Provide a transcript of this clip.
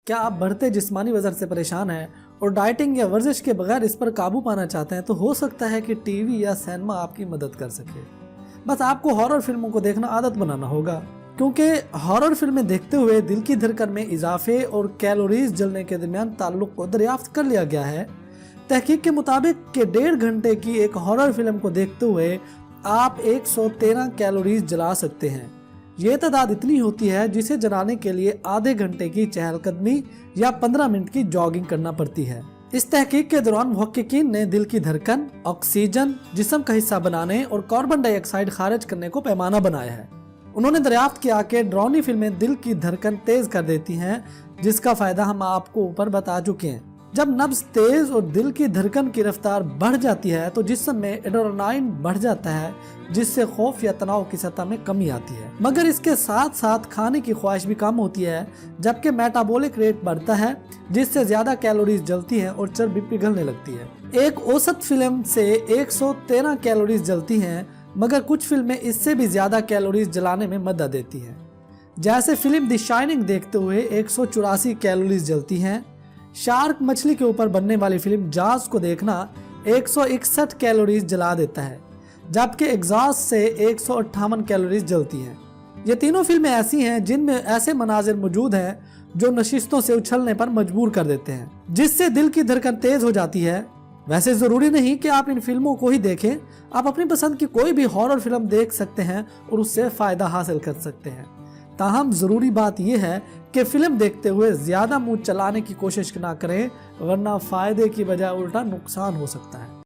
क्या आप बढ़ते जिस्मानी वजन से परेशान हैं और डाइटिंग या वर्जिश के बगैर इस पर काबू पाना चाहते हैं, तो हो सकता है कि टीवी या सिनेमा आपकी मदद कर सके। बस आपको हॉरर फिल्मों को देखना आदत बनाना होगा, क्योंकि हॉरर फिल्में देखते हुए दिल की धड़कन में इजाफे और कैलोरीज जलने के दरमियान ताल्लुक को दरियाफ्त कर लिया गया है। तहकीक के मुताबिक कि 1.5 घंटे की एक हॉरर फिल्म को देखते हुए आप 113 कैलोरीज जला सकते हैं। ये तादाद इतनी होती है जिसे जलाने के लिए आधे घंटे की चहलकदमी या 15 मिनट की जॉगिंग करना पड़ती है। इस तहकीक के दौरान मुहक्किकीन ने दिल की धड़कन, ऑक्सीजन जिस्म का हिस्सा बनाने और कार्बन डाइऑक्साइड खारिज करने को पैमाना बनाया है। उन्होंने दरियाफ्त किया कि डरावनी फिल्में दिल की धड़कन तेज कर देती हैं, जिसका फायदा हम आपको ऊपर बता चुके हैं। जब नब्ज तेज और दिल की धड़कन की रफ्तार बढ़ जाती है तो जिस्म में एड्रेनालिन बढ़ जाता है, जिससे खौफ या तनाव की सतह में कमी आती है। मगर इसके साथ साथ खाने की ख्वाहिश भी कम होती है, जबकि मेटाबॉलिक रेट बढ़ता है, जिससे ज्यादा कैलोरीज जलती हैं और चर्बी पिघलने लगती है। एक औसत फिल्म से 113 कैलोरीज जलती हैं, मगर कुछ फिल्में इससे भी ज्यादा कैलोरीज जलाने में मदद देती हैं। जैसे फिल्म द शाइनिंग देखते हुए 184 कैलोरीज जलती हैं। शार्क मछली के ऊपर बनने वाली फिल्म जाज को देखना 161 कैलोरीज जला देता है, जबकि एग्जॉस्ट से 158 कैलोरीज जलती हैं। ये तीनों फिल्में ऐसी हैं जिनमें ऐसे मनाजिर मौजूद हैं जो नशिस्तों से उछलने पर मजबूर कर देते हैं, जिससे दिल की धड़कन तेज हो जाती है। वैसे जरूरी नहीं कि आप इन फिल्मों को ही देखें, आप अपनी पसंद की कोई भी हॉरर फिल्म देख सकते हैं और उससे फायदा हासिल कर सकते हैं। ताहम जरूरी बात यह है कि फिल्म देखते हुए ज्यादा मुंह चलाने की कोशिश ना करें, वरना फायदे की बजाय उल्टा नुकसान हो सकता है।